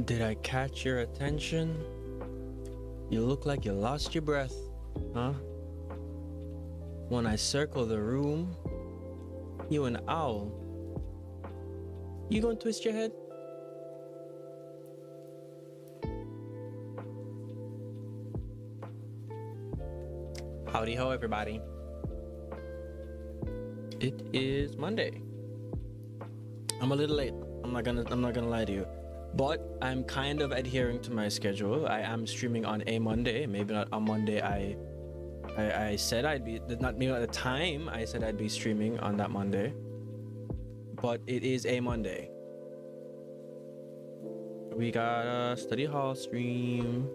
Did I catch your attention? You look like you lost your breath, huh? When I circle the room, you an owl. You gonna twist your head? Howdy ho, everybody. It is Monday. I'm a little late. I'm not gonna lie to you. But I'm kind of adhering to my schedule. I am streaming on a Monday, maybe not on Monday. I said I'd be, not maybe at the time I said I'd be streaming on that Monday, but it is a Monday. We got a study hall stream.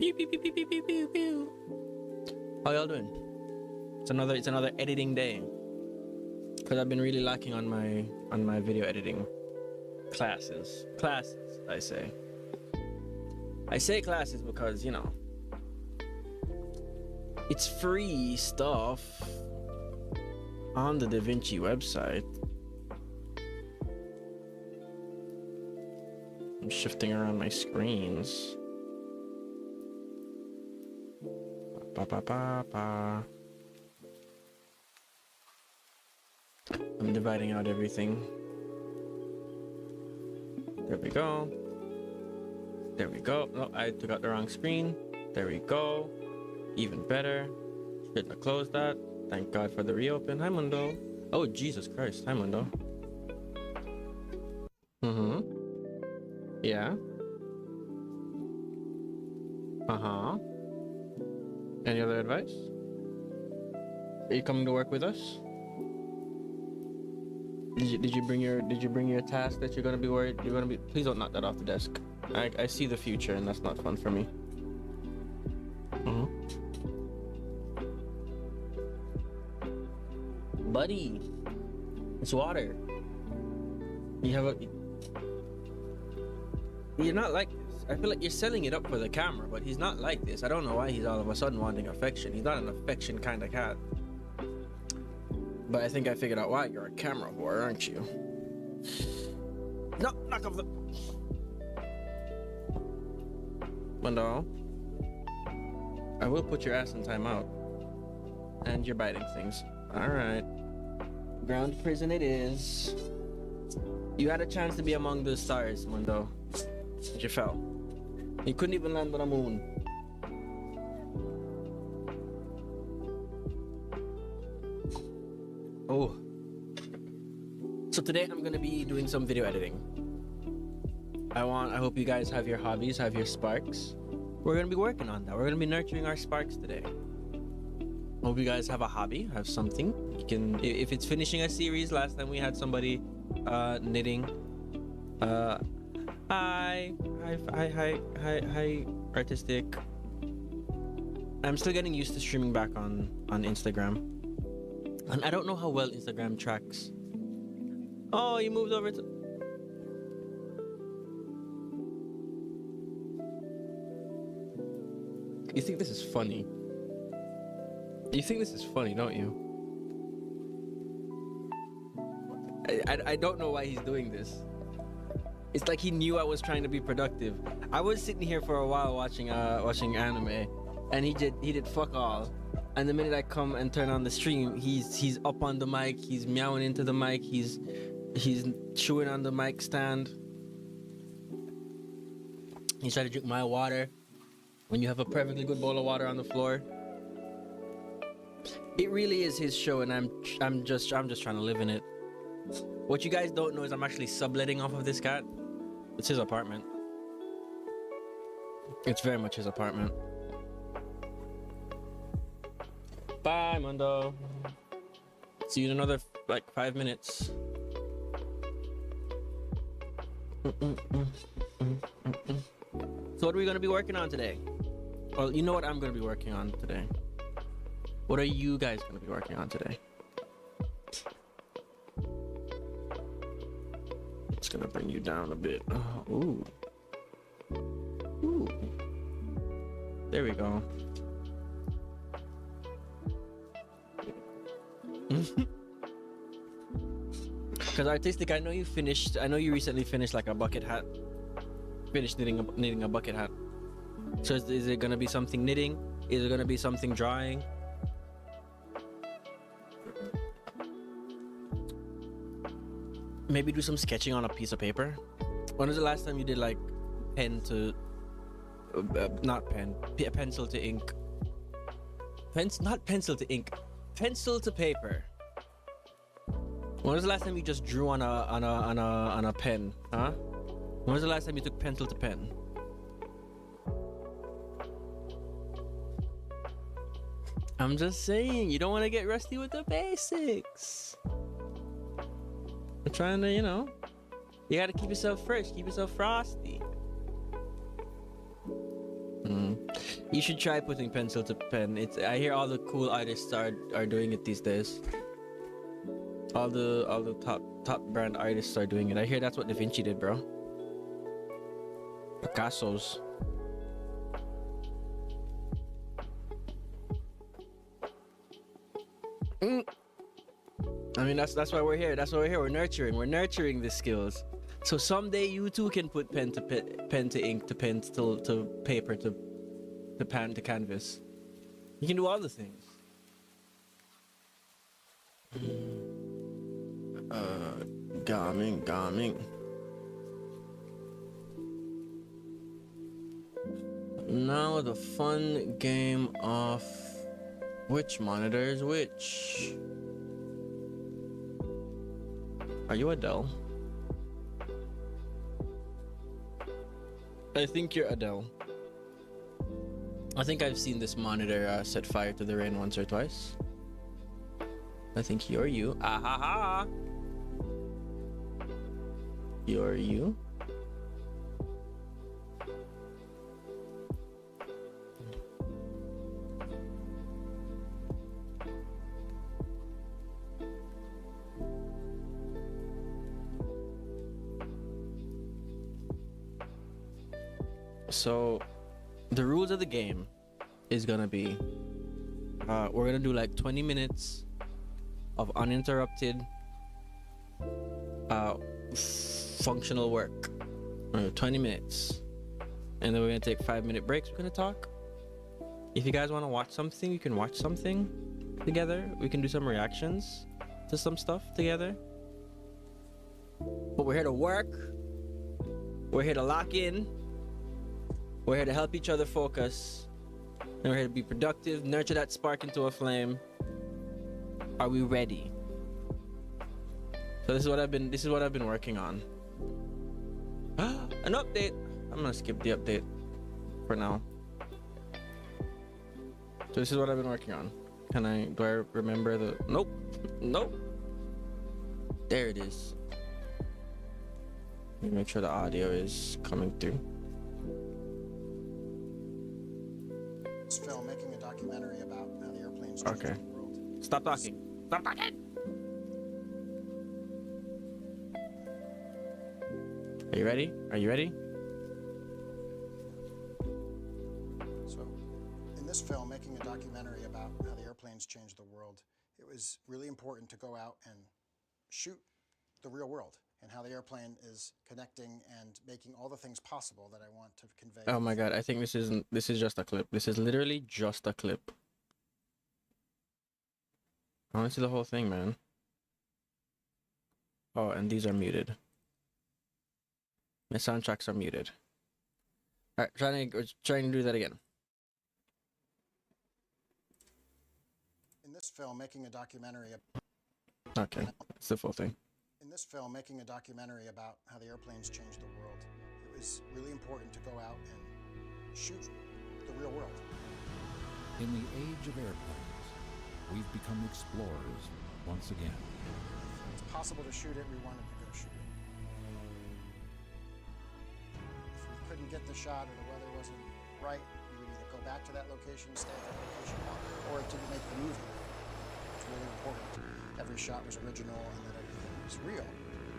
Pew, pew, pew, pew, pew, pew, pew, pew. How y'all doing? It's another editing day, because I've been really lacking on my video editing classes. I say classes because, you know, it's free stuff on the DaVinci website. I'm shifting around my screens. I'm dividing out everything. There we go. There we go. No, I took out the wrong screen. There we go. Even better. Shouldn't have closed that. Thank God for the reopen. Hi, Mundo. Oh, Jesus Christ. Hi, Mundo. Mm-hmm. Yeah. Uh-huh. Any other advice? Are you coming to work with us? Did you bring your task that you're gonna be worried? You're gonna be. Please don't knock that off the desk. I see the future, and that's not fun for me. Buddy, it's water. You're not like this. I feel like you're selling it up for the camera, but he's not like this. I don't know why he's all of a sudden wanting affection. He's not an affection kind of cat. But I think I figured out why. You're a camera whore, aren't you? No, knock off the... Mundo, I will put your ass in timeout. And you're biting things. Alright. Ground prison it is. You had a chance to be among the stars, Mundo, but you fell. You couldn't even land on a moon. Oh. So today I'm gonna be doing some video editing. I hope you guys have your hobbies, have your sparks. We're gonna be working on that. We're gonna be nurturing our sparks today. Hope you guys have a hobby, have something. You can, if it's finishing a series. Last time we had somebody knitting. Hi, artistic. I'm still getting used to streaming back on Instagram. And I don't know how well Instagram tracks. Oh, you moved over to... You think this is funny? You think this is funny, don't you? I don't know why he's doing this. It's like he knew I was trying to be productive. I was sitting here for a while watching anime, and he did fuck all. And the minute I come and turn on the stream, he's up on the mic, he's meowing into the mic, he's chewing on the mic stand. He's trying to drink my water when you have a perfectly good bowl of water on the floor. It really is his show, and I'm just trying to live in it. What you guys don't know is I'm actually subletting off of this cat. It's his apartment. It's very much his apartment. Bye, Mundo. See you in another like 5 minutes. So what are we gonna be working on today? Well, you know what I'm gonna be working on today. What are you guys gonna be working on today? It's gonna bring you down a bit. Oh, ooh. Ooh. There we go. Because artistic, I know you recently finished like a bucket hat. Finished knitting a bucket hat. So is it gonna be something knitting? Is it gonna be something drawing? Maybe do some sketching on a piece of paper. When was the last time you did like pencil to ink? Not pencil to ink. Pencil to paper. When was the last time you just drew on a pen? Huh? When was the last time you took pencil to pen? I'm just saying, you don't want to get rusty with the basics. I'm trying to, you know, you gotta keep yourself fresh, keep yourself frosty. You should try putting pencil to pen. I hear all the cool artists are doing it these days. All the top brand artists are doing it. I hear that's what Da Vinci did, bro. Picasso's. I mean, that's why we're here. That's why we're here. We're nurturing the skills. So someday you too can put pen to ink to pencil to paper to pan to canvas. You can do all the things. Gaming. Now the fun game of which monitor is which. Are you Adele? I think you're Adele. I think I've seen this monitor set fire to the rain once or twice. I think you're you. Ah ha ha! You're you. So the rules of the game is gonna be we're gonna do like 20 minutes of uninterrupted functional work. 20 minutes, and then we're gonna take 5-minute breaks. We're gonna talk. If you guys want to watch something, you can watch something together. We can do some reactions. to some stuff together. But we're here to work. We're here to lock in. We're here to help each other focus. And we're here to be productive, nurture that spark into a flame. Are we ready? So this is what I've been working on. An update. I'm gonna skip the update for now. So this is what I've been working on. Do I remember the, nope. There it is. Let me make sure the audio is coming through. This film making a documentary about how the airplanes changed the world. Stop talking. Stop talking. Are you ready? Are you ready? So, in this film, making a documentary about how the airplanes changed the world, it was really important to go out and shoot the real world and how the airplane is connecting and making all the things possible that I want to convey. Oh my god, I think this is just a clip. This is literally just a clip. I want to see the whole thing, man. Oh, and these are muted. My soundtracks are muted. Alright, trying to do that again. In this film, making a documentary. Okay, it's the full thing. In this film, making a documentary about how the airplanes changed the world, it was really important to go out and shoot the real world. In the age of airplanes, we've become explorers once again. It's possible to shoot it, we wanted to go shoot it. If we couldn't get the shot or the weather wasn't right, we would either go back to that location, stay at that location, or to make the movie. It's really important. Every shot was original and that everything was real.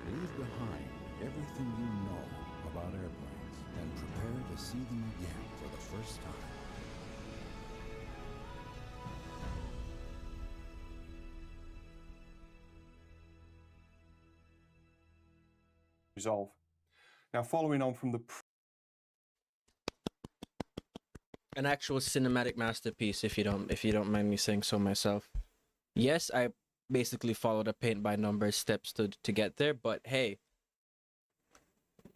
Leave behind everything you know about airplanes and prepare to see them again for the first time. Resolve. Now, following on from the An actual cinematic masterpiece, if you don't mind me saying so myself. Yes, I basically followed a paint by numbers steps to get there, but hey,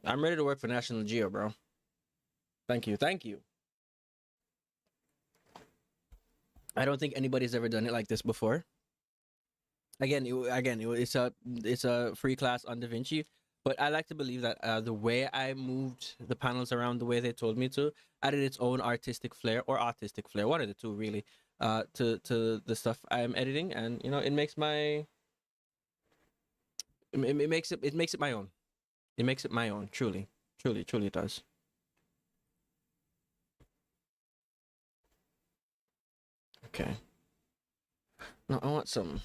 I'm ready to work for National Geo, bro. Thank you. I don't think anybody's ever done it like this before. It's a free class on DaVinci, but I like to believe that the way I moved the panels around the way they told me to added its own artistic flair or autistic flair, one of the two really, to the stuff I'm editing, and you know it makes my it makes it my own. It makes it my own. Truly it does. Okay. Now I want some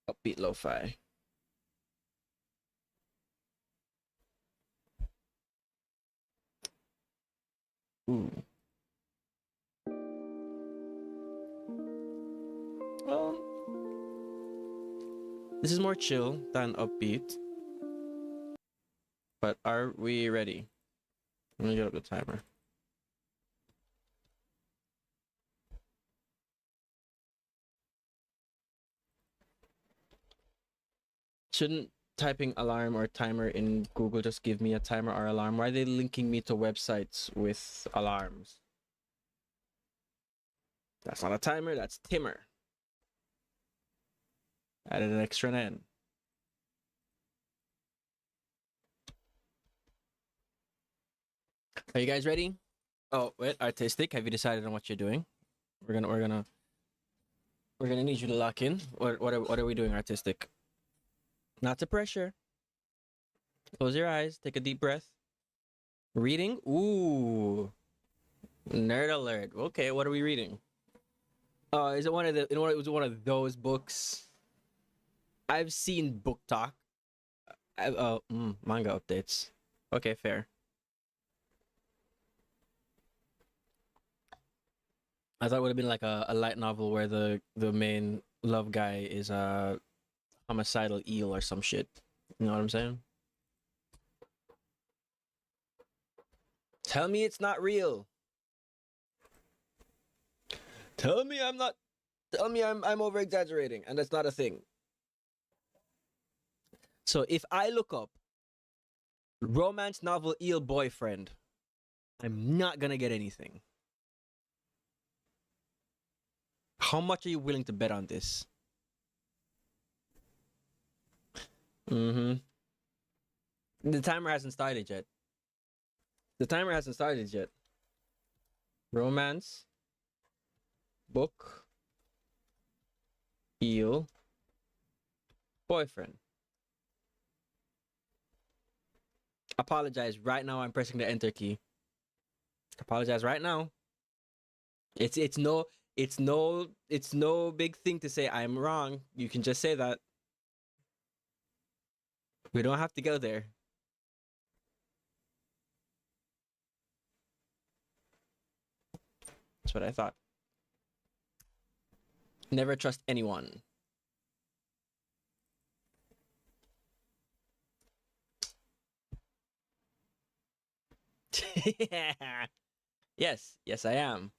upbeat lo-fi. Ooh. Well, this is more chill than upbeat. But are we ready? Let me get up the timer. Shouldn't typing alarm or timer in Google just give me a timer or alarm? Why are they linking me to websites with alarms? That's not a timer, that's Timmer. Added an extra N. Are you guys ready? Oh, wait, artistic. Have you decided on what you're doing? We're gonna need you to lock in. What are we doing, artistic? Not to pressure. Close your eyes. Take a deep breath. Reading? Ooh. Nerd alert. Okay, what are we reading? Is it one of those books? I've seen Book Talk. Manga updates. Okay, fair. I thought it would have been like a light novel where the main love guy is a homicidal eel or some shit. You know what I'm saying? Tell me it's not real. Tell me I'm not Tell me I'm over exaggerating, and that's not a thing. So if I look up romance novel eel boyfriend, I'm not gonna get anything. How much are you willing to bet on this? Mm-hmm. The timer hasn't started yet. The timer hasn't started yet. Romance book eel boyfriend. Apologize right now. I'm pressing the enter key. Apologize right now. It's no big thing to say I'm wrong. You can just say that. We don't have to go there. That's what I thought. Never trust anyone. Yes, yes, I am.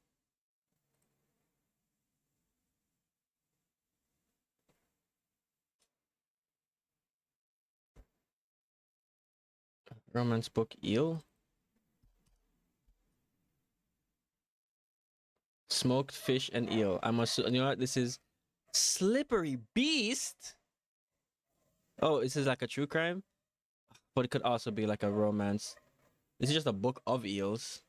Romance book eel. Smoked fish and eel. I must. You know what? This is Slippery Beast. Oh, this is like a true crime, but it could also be like a romance. This is just a book of eels.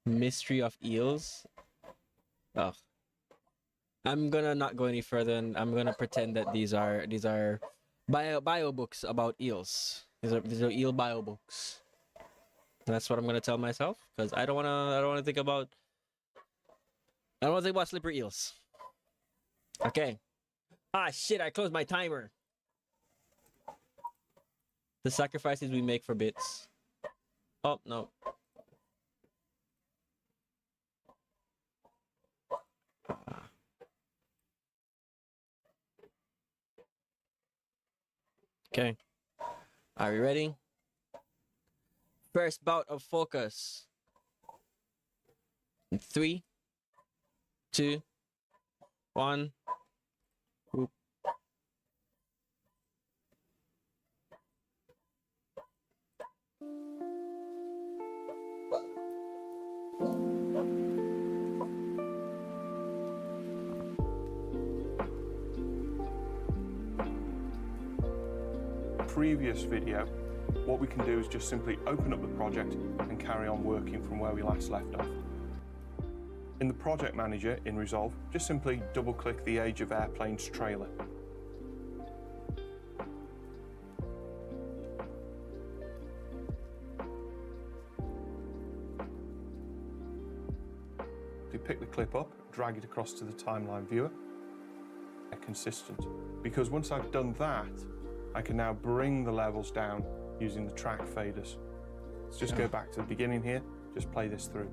Mystery of eels. Oh, I'm gonna not go any further, and I'm gonna pretend that these are bio books about eels. These are eel bio books. That's what I'm gonna tell myself, because I don't wanna think about slippery eels. Okay. Ah shit, I closed my timer. The sacrifices we make for bits. Oh no. Okay. Are we ready? First bout of focus. 3, 2, 1. Whoop. Previous video, what we can do is just simply open up the project and carry on working from where we last left off. In the project manager in Resolve, just simply double click the Age of Airplanes trailer. You pick the clip up, drag it across to the timeline viewer. They're consistent, because once I've done that, I can now bring the levels down using the track faders. Let's just go back to the beginning here, just play this through.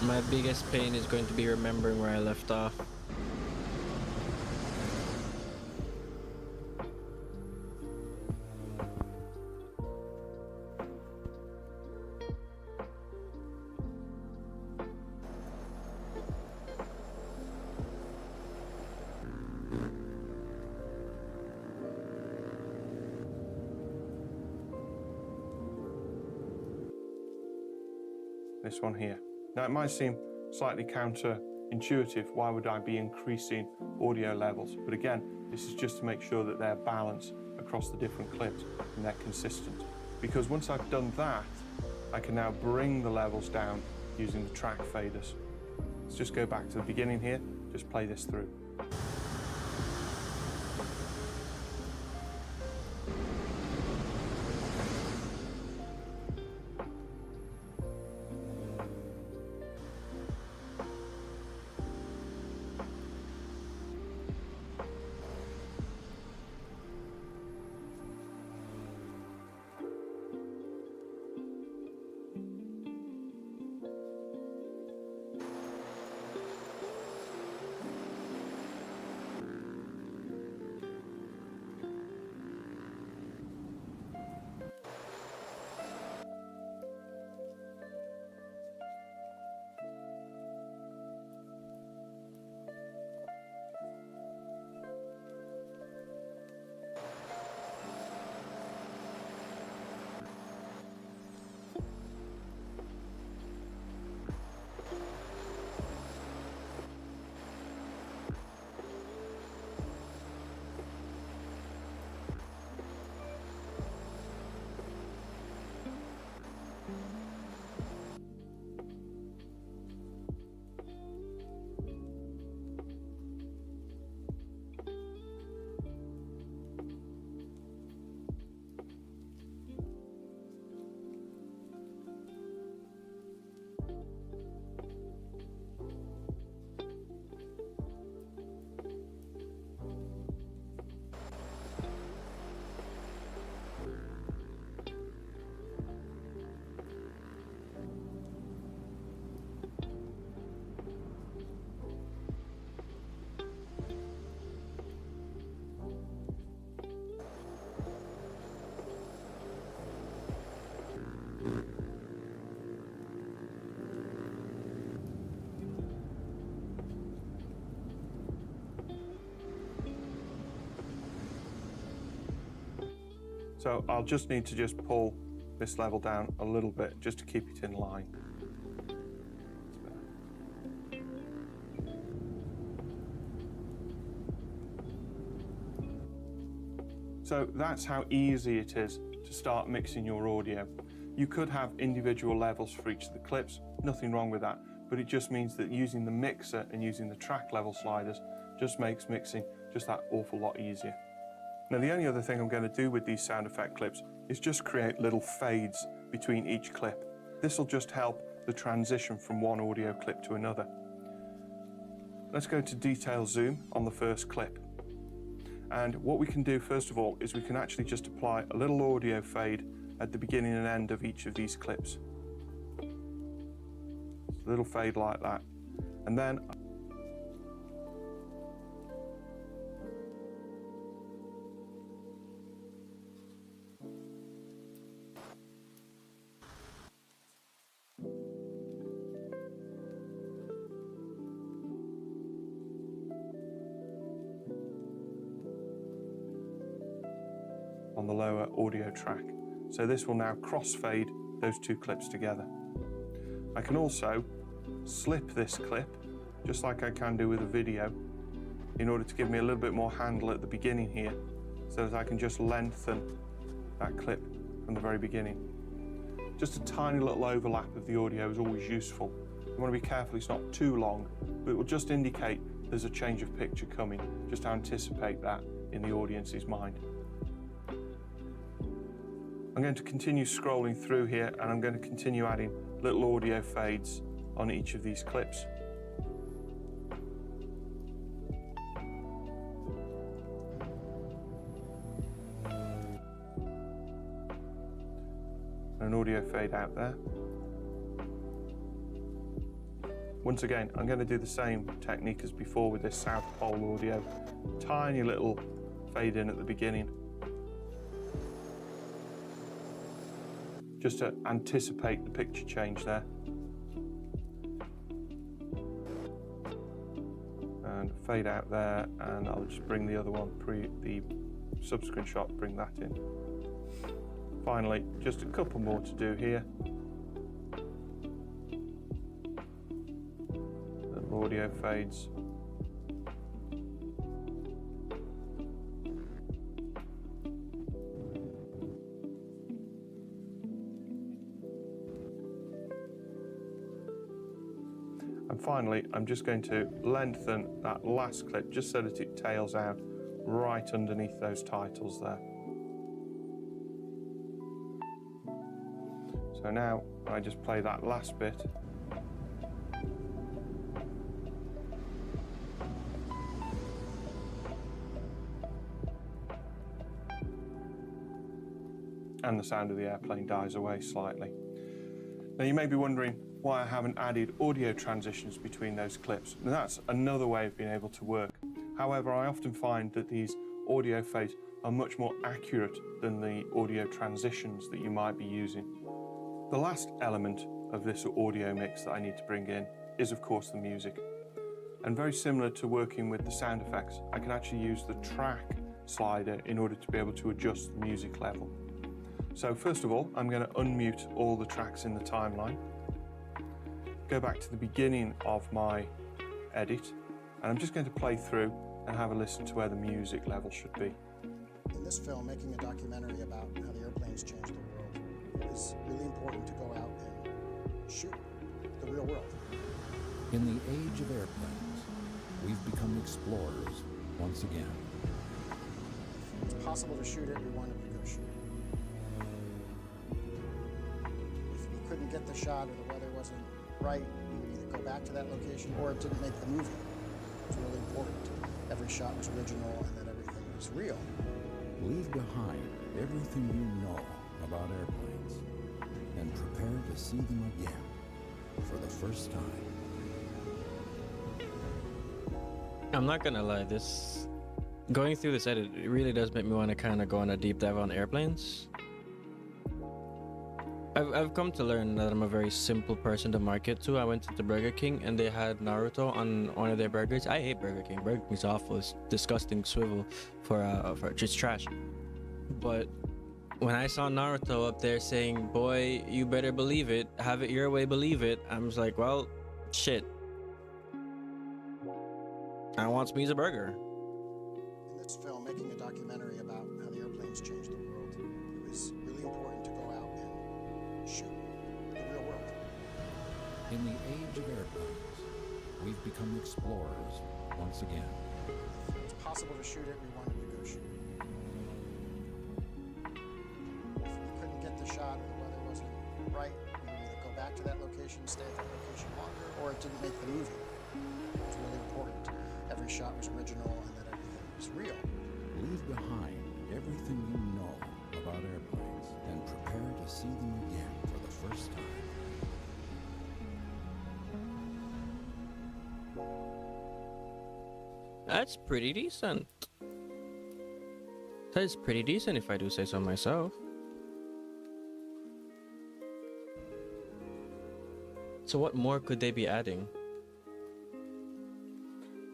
My biggest pain is going to be remembering where I left off. This one here. Now it might seem slightly counterintuitive, why would I be increasing audio levels? But again, this is just to make sure that they're balanced across the different clips and they're consistent. Because once I've done that, I can now bring the levels down using the track faders. Let's just go back to the beginning here, just play this through. So I'll just need to just pull this level down a little bit just to keep it in line. So that's how easy it is to start mixing your audio. You could have individual levels for each of the clips, nothing wrong with that, but it just means that using the mixer and using the track level sliders just makes mixing just that awful lot easier. Now the only other thing I'm going to do with these sound effect clips is just create little fades between each clip. This will just help the transition from one audio clip to another. Let's go to detail zoom on the first clip. And what we can do first of all is we can actually just apply a little audio fade at the beginning and end of each of these clips. A little fade like that. And then on the lower audio track. So this will now crossfade those two clips together. I can also slip this clip, just like I can do with a video, in order to give me a little bit more handle at the beginning here, so that I can just lengthen that clip from the very beginning. Just a tiny little overlap of the audio is always useful. You want to be careful it's not too long, but it will just indicate there's a change of picture coming, just to anticipate that in the audience's mind. I'm going to continue scrolling through here and I'm going to continue adding little audio fades on each of these clips. An audio fade out there. Once again, I'm going to do the same technique as before with this South Pole audio. Tiny little fade in at the beginning, just to anticipate the picture change there. And fade out there, and I'll just bring the other one, the subsequent shot, bring that in. Finally, just a couple more to do here. Little audio fades. And finally, I'm just going to lengthen that last clip just so that it tails out right underneath those titles there. So now I just play that last bit. And the sound of the airplane dies away slightly. Now you may be wondering why I haven't added audio transitions between those clips. And that's another way of being able to work. However, I often find that these audio fades are much more accurate than the audio transitions that you might be using. The last element of this audio mix that I need to bring in is, of course, the music. And very similar to working with the sound effects, I can actually use the track slider in order to be able to adjust the music level. So first of all, I'm going to unmute all the tracks in the timeline, go back to the beginning of my edit, and I'm just going to play through and have a listen to where the music level should be. In this film, making a documentary about how the airplanes changed the world, it was really important to go out and shoot the real world. In the age of airplanes, we've become explorers once again. If it's possible to shoot it, we wanted to go shoot it. If we couldn't get the shot or the weather wasn't right, we would either go back to that location or it didn't make the movie. It was really important. Every shot was original and that everything was real. Leave behind everything you know about airplanes and prepare to see them again for the first time. I'm not gonna lie, going through this edit, it really does make me want to kind of go on a deep dive on airplanes. I've come to learn that I'm a very simple person to market to. I went to Burger King and they had Naruto on one of their burgers. I hate Burger King. Burger King's awful. It's disgusting swivel for just trash. But when I saw Naruto up there saying, "Boy, you better believe it, have it your way, believe it," I was like, well, shit. I want me a burger. In this film, making a documentary about how the airplanes changed the world, it was really important to go out and shoot the real world. In the age of airplanes, we've become explorers once again. If it was possible to shoot it, we wanted to go shoot it. If we couldn't get the shot or the weather wasn't right, we would either go back to that location, stay at that location longer, or it didn't make the movie. It was really important. Every shot was original and that everything was real. Leave behind everything you know about airplanes and prepare to see them again for the first time. That's pretty decent. That's pretty decent if I do say so myself. So what more could they be adding?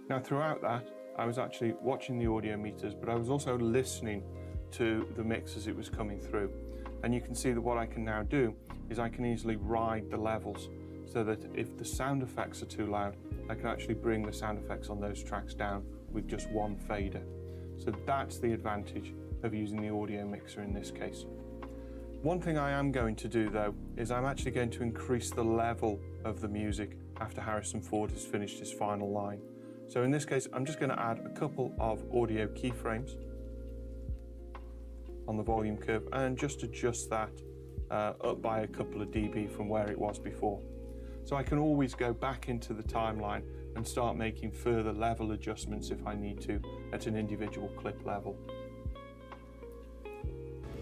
Now, throughout that, I was actually watching the audio meters, but I was also listening to the mix as it was coming through. And you can see that what I can now do is I can easily ride the levels so that if the sound effects are too loud, I can actually bring the sound effects on those tracks down with just one fader. So that's the advantage of using the audio mixer in this case. One thing I am going to do though, is I'm actually going to increase the level of the music after Harrison Ford has finished his final line. So in this case, I'm just going to add a couple of audio keyframes on the volume curve and just adjust that up by a couple of dB from where it was before. So I can always go back into the timeline and start making further level adjustments if I need to at an individual clip level.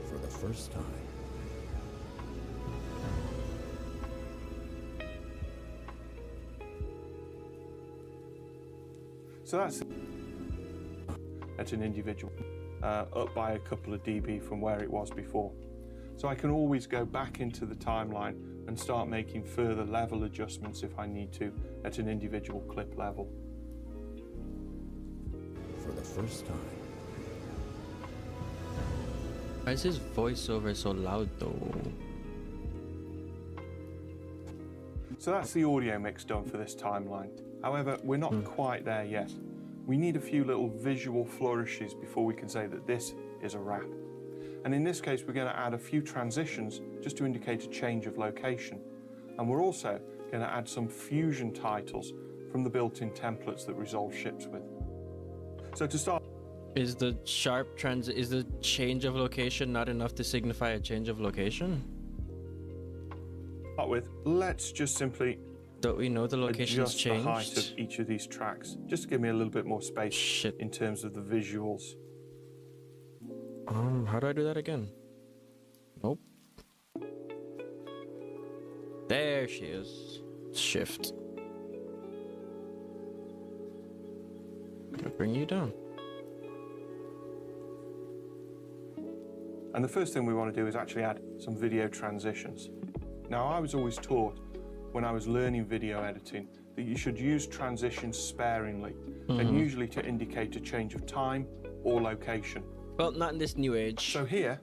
For the first time. So that's at an individual, up by a couple of dB from where it was before. So I can always go back into the timeline and start making further level adjustments if I need to at an individual clip level. For the first time. Why is his voiceover so loud though? So that's the audio mix done for this timeline. However, we're not quite there yet. We need a few little visual flourishes before we can say that this is a wrap. And in this case, we're going to add a few transitions just to indicate a change of location. And we're also going to add some fusion titles from the built-in templates that Resolve ships with. So to start, Is the is the change of location not enough to signify a change of location? with, let's just simply Don't we know the location's adjust the height changed? of each of these tracks, just to give me a little bit more space Shit. in terms of the visuals. How do I do that again? Nope. There she is. Shift. Gonna bring you down. And the first thing we want to do is actually add some video transitions. Now, I was always taught when I was learning video editing that you should use transitions sparingly and usually to indicate a change of time or location. Well, not in this new age. So here,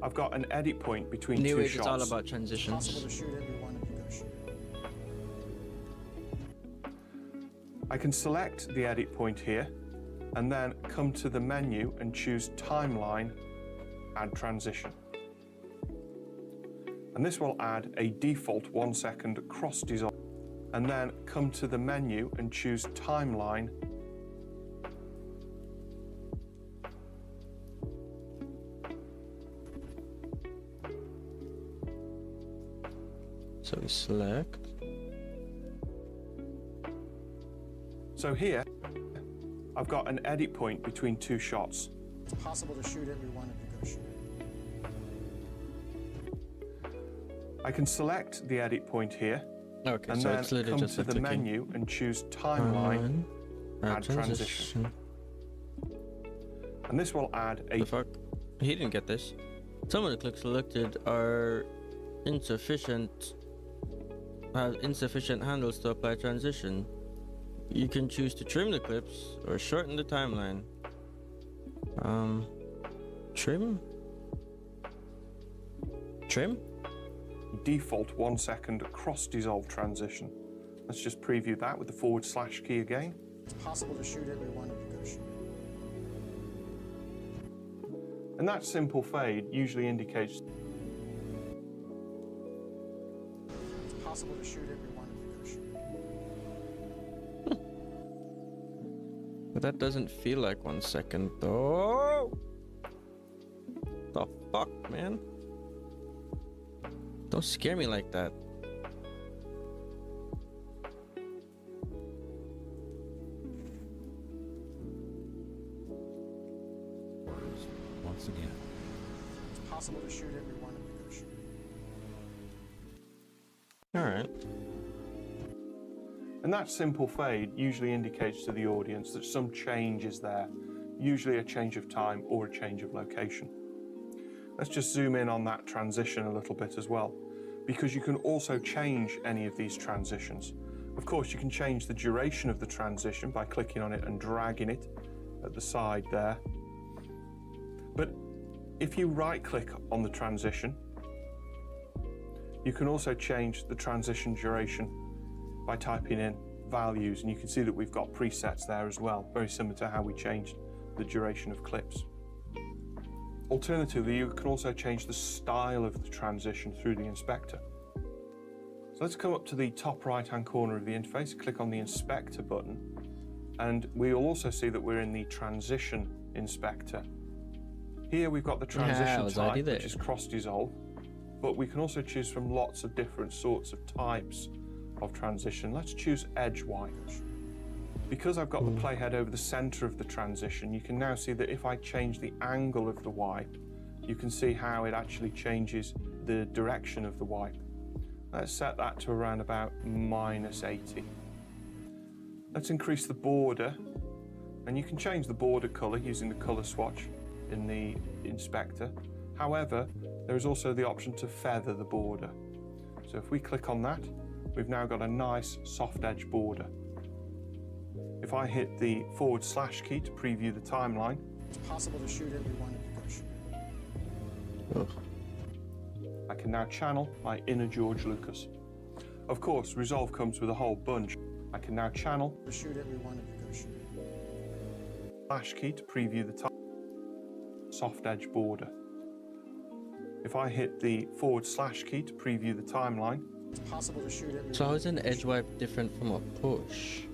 I've got an edit point between New two age shots. is all about Possible transitions. to shoot it, we wanted to go shoot it. I can select the edit point here and then come to the menu and choose Timeline, Add Transition. And this will add a default 1 second cross dissolve. And then come to the menu and choose Timeline. So we select. So here, I've got an edit point between two shots. It's possible to shoot it, we wanted to go shoot it. I can select the edit point here Okay, and so then it's literally come just to a the clicking. menu and choose Timeline, Add Transition. And this will add a The fuck? He didn't get this. Some of the clips selected are insufficient. Have insufficient handles to apply transition. You can choose to trim the clips or shorten the timeline. Trim? Trim? Default 1 second cross dissolve transition. Let's just preview that with the / key again. It's possible to shoot it, we wanted to go shoot it. And that simple fade usually indicates It's possible to shoot it, we wanted to go shoot it. But that doesn't feel like 1 second though. The fuck, man? Don't scare me like that. Once again. It's possible to shoot it, we wanted to go shoot it. All right. And that simple fade usually indicates to the audience that some change is there, usually a change of time or a change of location. Let's just zoom in on that transition a little bit as well, because you can also change any of these transitions. Of course, you can change the duration of the transition by clicking on it and dragging it at the side there. But if you right-click on the transition, you can also change the transition duration by typing in values, and you can see that we've got presets there as well, very similar to how we changed the duration of clips. Alternatively, you can also change the style of the transition through the inspector. So let's come up to the top right-hand corner of the interface, click on the inspector button, and we'll also see that we're in the transition inspector. Here we've got the transition type, which is cross dissolve, but we can also choose from lots of different sorts of types of transition. Let's choose edge wipe. Because I've got the playhead over the center of the transition, you can now see that if I change the angle of the wipe, you can see how it actually changes the direction of the wipe. Let's set that to around about -80. Let's increase the border, and you can change the border color using the color swatch in the inspector. However, there is also the option to feather the border. So if we click on that, we've now got a nice soft edge border. If I hit the / key to preview the timeline, It's possible to shoot it, we wanted to go shoot it. I can now channel my inner George Lucas. Of course, Resolve comes with a whole bunch. I can now channel To shoot it, we wanted to go shoot it. / key to preview the soft edge border. If I hit the / key to preview the timeline, It's possible to shoot it, we So how wanted is to an go edge shoot wipe different from a push?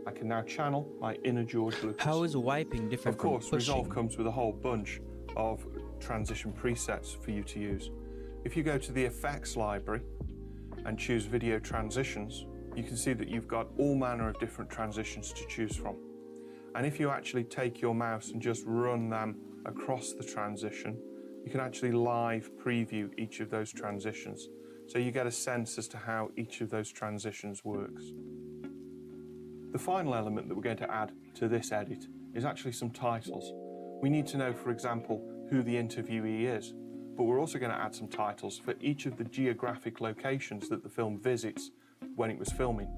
I can now channel my inner George Lucas. How is wiping different Of course, from pushing? Resolve comes with a whole bunch of transition presets for you to use. If you go to the effects library and choose video transitions, you can see that you've got all manner of different transitions to choose from. And if you actually take your mouse and just run them across the transition, you can actually live preview each of those transitions. So you get a sense as to how each of those transitions works. The final element that we're going to add to this edit is actually some titles. We need to know, for example, who the interviewee is, but we're also going to add some titles for each of the geographic locations that the film visits when it was filming.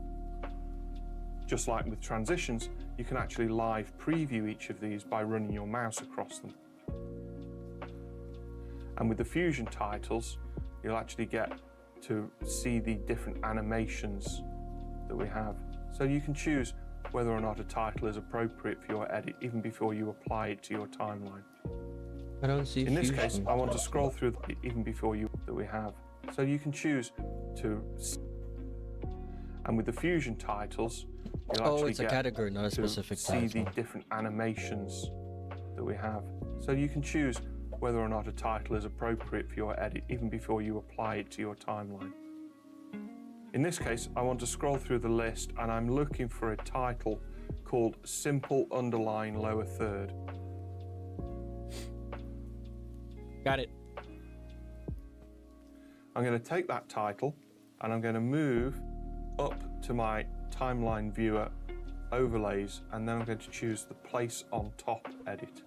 Just like with transitions, you can actually live preview each of these by running your mouse across them. And with the Fusion titles, you'll actually get to see the different animations that we have. So you can choose whether or not a title is appropriate for your edit even before you apply it to your timeline. I don't see In this Fusion. case, I want to scroll through even before you that we have. So you can choose to, and with the Fusion titles, you'll Oh, actually it's a get category, not a to specific see the title. different animations that we have. So you can choose whether or not a title is appropriate for your edit even before you apply it to your timeline. In this case, I want to scroll through the list and I'm looking for a title called Simple Underline Lower Third. Got it. I'm going to take that title and I'm going to move up to my timeline viewer overlays, and then I'm going to choose the Place on Top edit.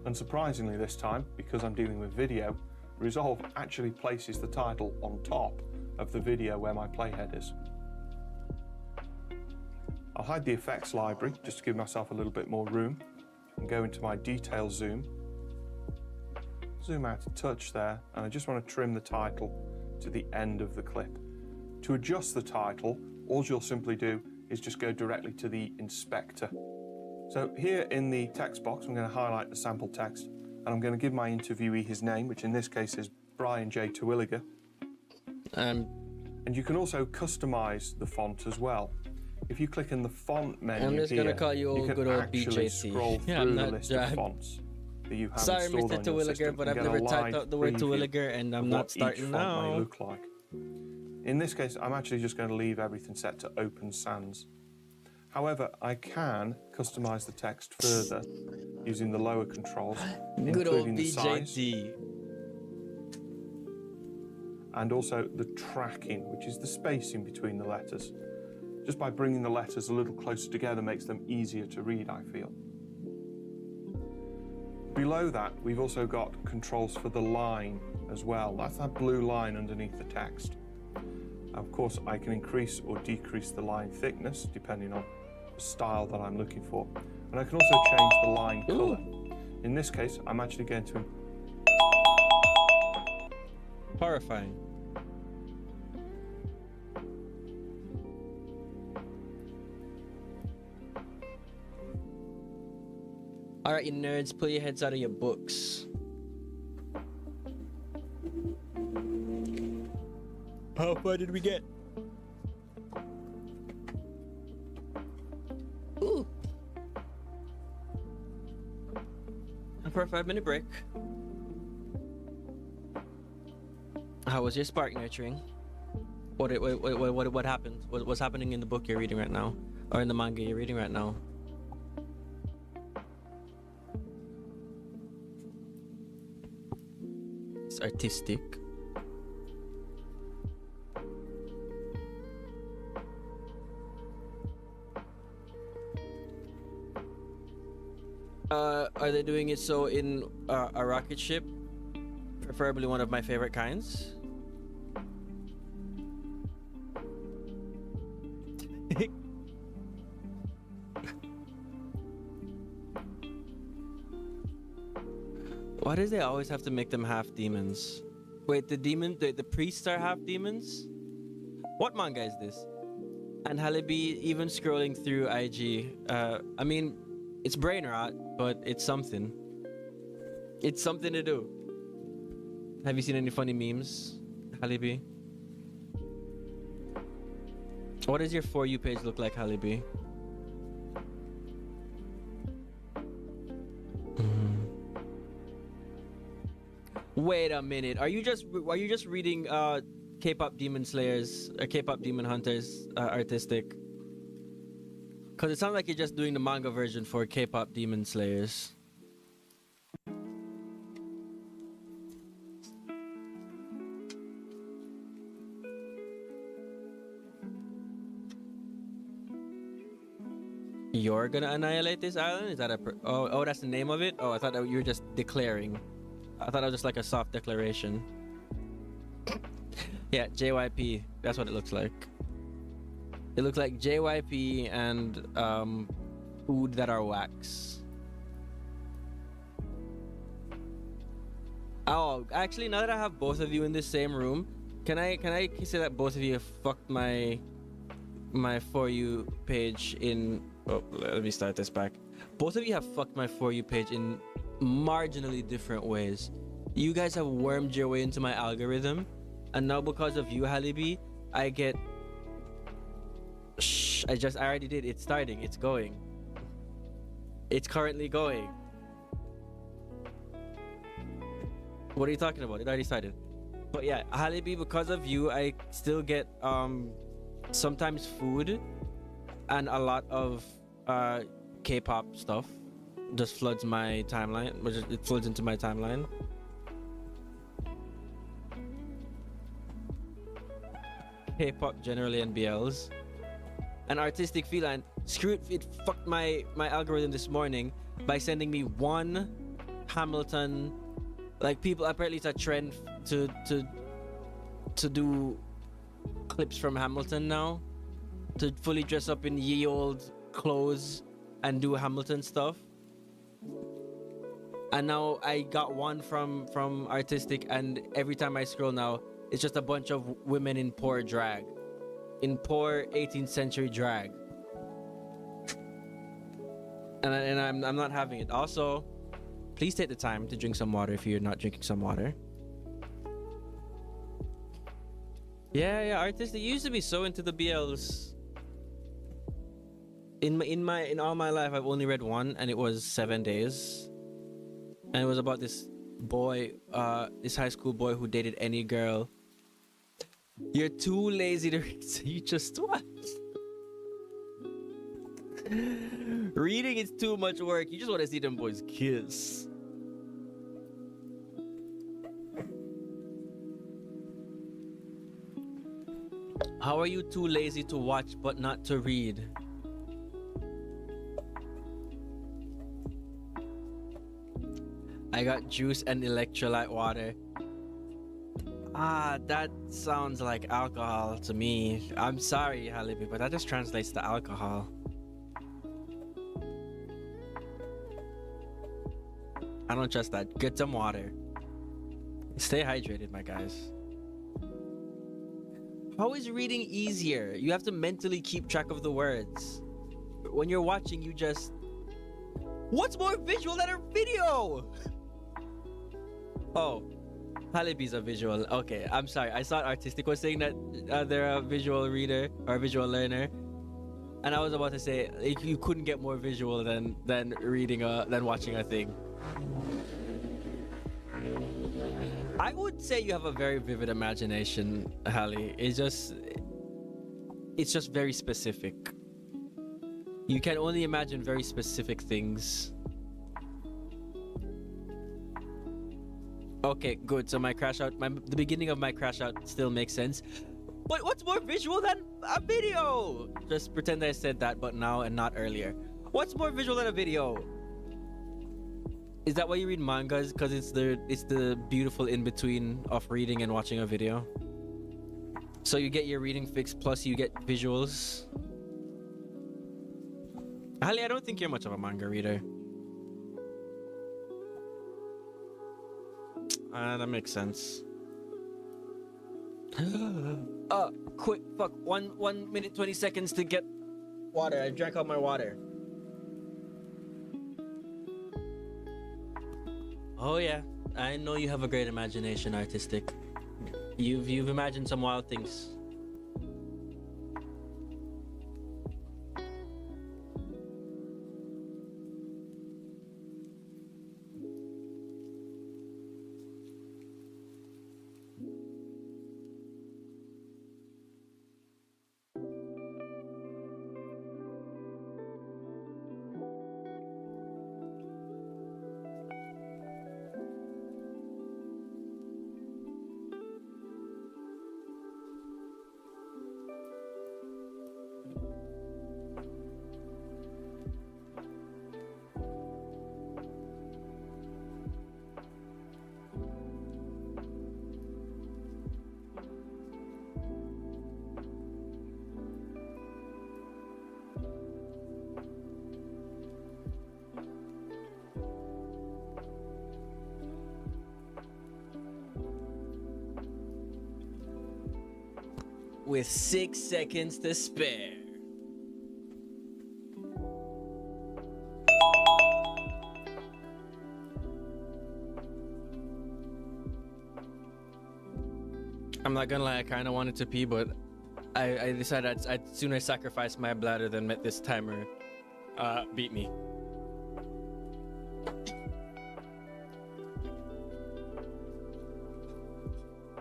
Unsurprisingly this time, because I'm dealing with video, Resolve actually places the title on top of the video where my playhead is. I'll hide the effects library just to give myself a little bit more room and go into my detail zoom. zoom out a touch there, and I just want to trim the title to the end of the clip. To adjust the title, all you'll simply do is just go directly to the inspector. So here in the text box, I'm going to highlight the sample text, and I'm going to give my interviewee his name, which in this case is Brian J. Terwilliger. And you can also customize the font as well. If you click in the font menu I'm just here, gonna call you old good old BJT. scroll Yeah, through I'm the not list Jack. of fonts that you have Sorry, installed Mr. on your system Terwilliger, but and I've get a never typed live out the word preview Terwilliger, and I'm of not what each starting font now. may look like. In this case, I'm actually just going to leave everything set to Open Sans. However, I can customize the text further using the lower controls, Good old including the size BJT. and also the tracking, which is the spacing between the letters. Just by bringing the letters a little closer together makes them easier to read, I feel. Below that, we've also got controls for the line as well. That's that blue line underneath the text. Of course, I can increase or decrease the line thickness depending on the style that I'm looking for. And I can also change the line color. In this case, I'm actually going to... Horrifying. All right, you nerds, pull your heads out of your books. How far did we get? Ooh. For a 5-minute break. How was your spark nurturing? What happened? What's happening in the book you're reading right now, or in the manga you're reading right now? It's artistic. Are they doing it so in a rocket ship? Preferably one of my favorite kinds. Why does they always have to make them half demons? Wait, the priests are half demons? What manga is this? And Halibi even scrolling through IG. I mean, it's brain rot, but it's something. It's something to do. Have you seen any funny memes, Halibi? What does your For You page look like, Halibi? Wait a minute. Are you just reading K-pop Demon Slayers or K-pop Demon Hunters artistic? Cause it sounds like you're just doing the manga version for K-pop Demon Slayers. You're gonna annihilate this island? Is that oh, that's the name of it? Oh, I thought that you were just declaring. I thought it was just like a soft declaration. Yeah, JYP. That's what it looks like. It looks like JYP and food that are wax. Oh, actually, now that I have both of you in the same room, can I say that both of you have fucked my For You page in? Oh, let me start this back. Both of you have fucked my For You page in marginally different ways. You guys have wormed your way into my algorithm, and now because of you, Halibi, I get. Shh! I already did. It's starting. It's going. It's currently going. What are you talking about? It already started. But yeah, Halibi, because of you, I still get sometimes food and a lot of K-pop stuff. Just floods my timeline. It floods into my timeline. K-pop generally and BLs. An artistic feline. Screw it! It fucked my algorithm this morning by sending me one Hamilton. Like, people, apparently it's a trend to do clips from Hamilton now, to fully dress up in ye old clothes and do Hamilton stuff. And now I got one from artistic, and every time I scroll now, it's just a bunch of women in poor drag, in poor 18th century drag. And I'm not having it. Also, please take the time to drink some water if you're not drinking some water. Yeah, artistic. You used to be so into the BLs. In all my life, I've only read one, and it was 7 Days. And it was about this boy, this high school boy who dated any girl. You're too lazy to read, so you just watch. Reading is too much work. You just want to see them boys kiss. How are you too lazy to watch but not to read? I got juice and electrolyte water. Ah, that sounds like alcohol to me. I'm sorry, Halibi, but that just translates to alcohol. I don't trust that. Get some water. Stay hydrated, my guys. How is reading easier? You have to mentally keep track of the words. When you're watching, you just... What's more visual than a video? Oh, Halibi's a visual. Okay, I'm sorry. I thought Artistic was saying that they're a visual reader or a visual learner. And I was about to say, you couldn't get more visual than watching a thing. I would say you have a very vivid imagination, Hallie. It's just very specific. You can only imagine very specific things. Okay, good. So my crash out, the beginning of my crash out still makes sense. But what's more visual than a video? Just pretend I said that, but now and not earlier. What's more visual than a video? Is that why you read mangas? Because it's the beautiful in between of reading and watching a video. So you get your reading fix plus you get visuals. Ali, I don't think you're much of a manga reader. That makes sense. Quick, fuck. 1 minute 20 seconds to get water. I drank all my water. Oh yeah, I know you have a great imagination, Artistic. You've imagined some wild things. With 6 seconds to spare. I'm not gonna lie, I kind of wanted to pee, but I decided I'd sooner sacrifice my bladder than let this timer beat me.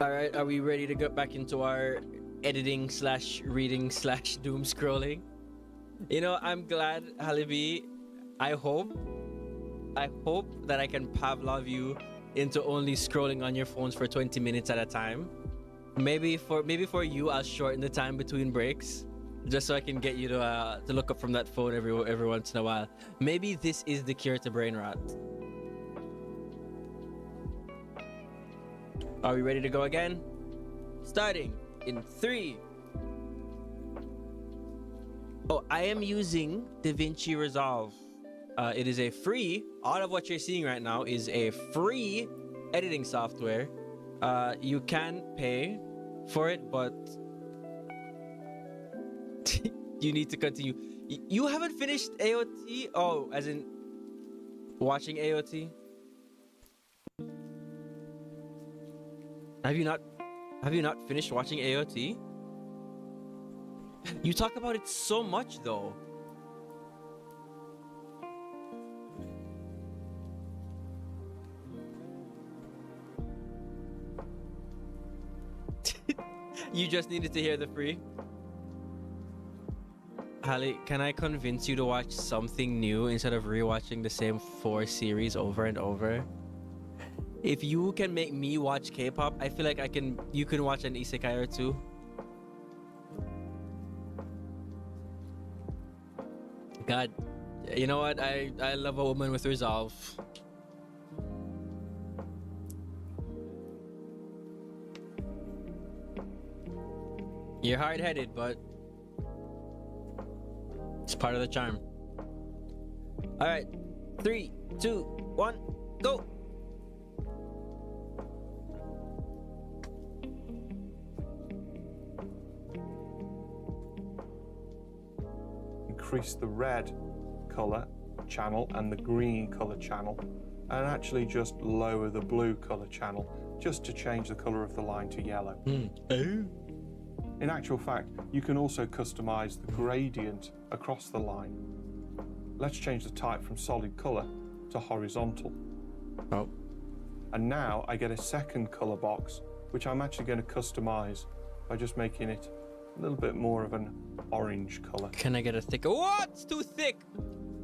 All right, are we ready to get back into our editing slash reading slash doom scrolling? You know, I'm glad, Halibi. I hope that I can Pavlov you into only scrolling on your phones for 20 minutes at a time. Maybe for you, I'll shorten the time between breaks, just so I can get you to look up from that phone every once in a while. Maybe this is the cure to brain rot. Are we ready to go again? Starting in 3. Oh, I am using DaVinci Resolve. It is a free. All of what you're seeing right now is a free editing software. You can pay for it, but you need to continue. You haven't finished AOT? Oh, as in watching AOT? Have you not finished watching AOT? You talk about it so much though. You just needed to hear the free. Hallie, can I convince you to watch something new instead of rewatching the same 4 series over and over? If you can make me watch K-pop, I feel like you can watch an isekai or two. God, you know what? I love a woman with resolve. You're hard-headed, but it's part of the charm. All right, 3, 2, 1, go. Increase the red color channel and the green color channel, and actually just lower the blue color channel just to change the color of the line to yellow. In actual fact, you can also customize the gradient across the line. Let's change the type from solid color to horizontal. Oh. And now I get a second color box, which I'm actually going to customize by just making it a little bit more of an orange color. Can I get a thicker? What? It's too thick.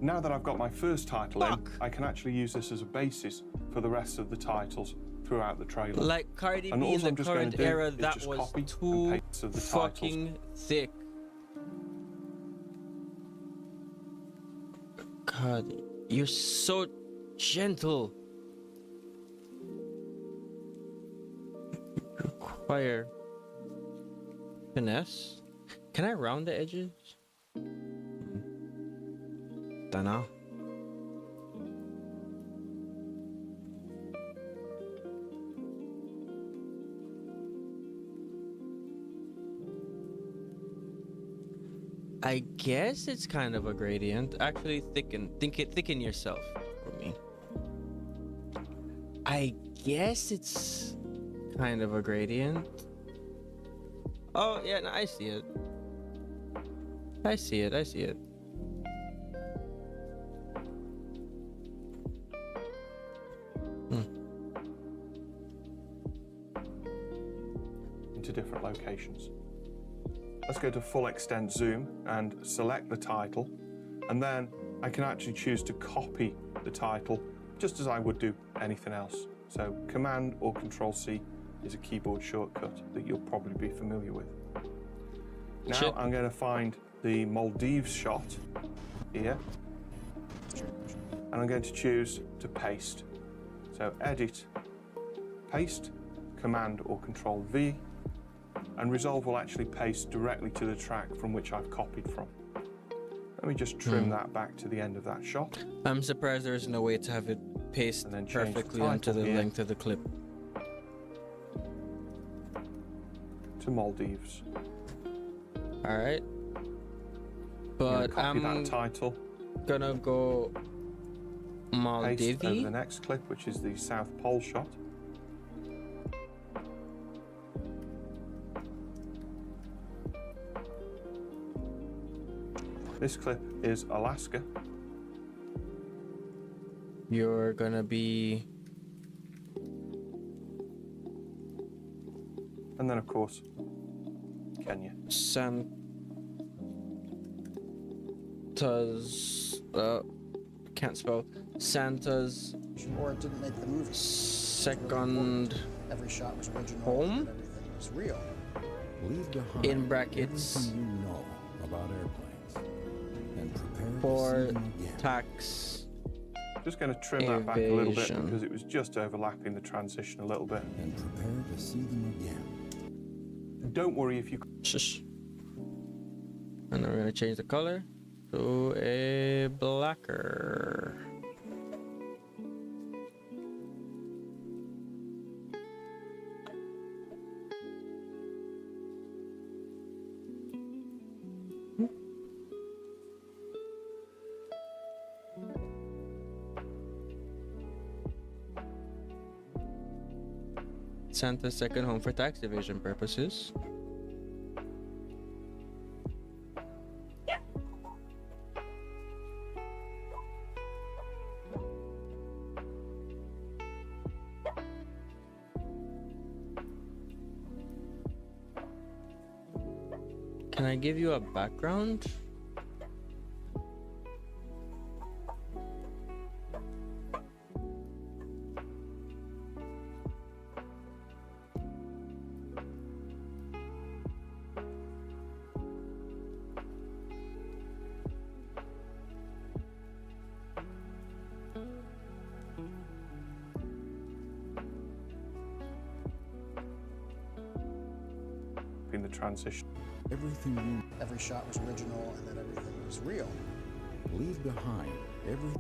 Now that I've got my first title Fuck. in, I can actually use this as a basis for the rest of the titles throughout the trailer. Like Cardi And B all in the I'm just gonna current do era, is that just was copy and too paste of the fucking thick. God, you're so gentle. Require finesse. Can I round the edges? Dunno. I guess it's kind of a gradient. Actually, thicken yourself for me. I guess it's kind of a gradient. Oh yeah, no, I see it. I see it. Into different locations. Let's go to full extent zoom and select the title, and then I can actually choose to copy the title just as I would do anything else. So Command or Control C is a keyboard shortcut that you'll probably be familiar with. Now Shit. I'm going to find the Maldives shot here, and I'm going to choose to paste. So Edit, Paste, Command or Control V, and Resolve will actually paste directly to the track from which I've copied from. Let me just trim that back to the end of that shot. I'm surprised there isn't a way to have it paste And then change the perfectly onto title the here. length of the clip. To Maldives. All right. I'm But copy I'm that title, gonna go paste over the Maldivi. next clip, which is the South Pole shot. This clip is Alaska. You're gonna be And then, of course, Kenya. Santa's can't spell Santa's Or it didn't make the movie. second Every shot was original. Home? And everything was real. Leave behind in brackets everything you know about airplanes and prepare for to see them again. tax. Just going to trim that back a little bit Evasion. because it was just overlapping the transition a little bit. And prepare to see them again. Don't worry if you... Shush. And then we're gonna change the color to a blacker. Santa's second home for tax evasion purposes. Can I give you a background? In the transition. Everything you Every shot was original and that everything was real. leave behind, every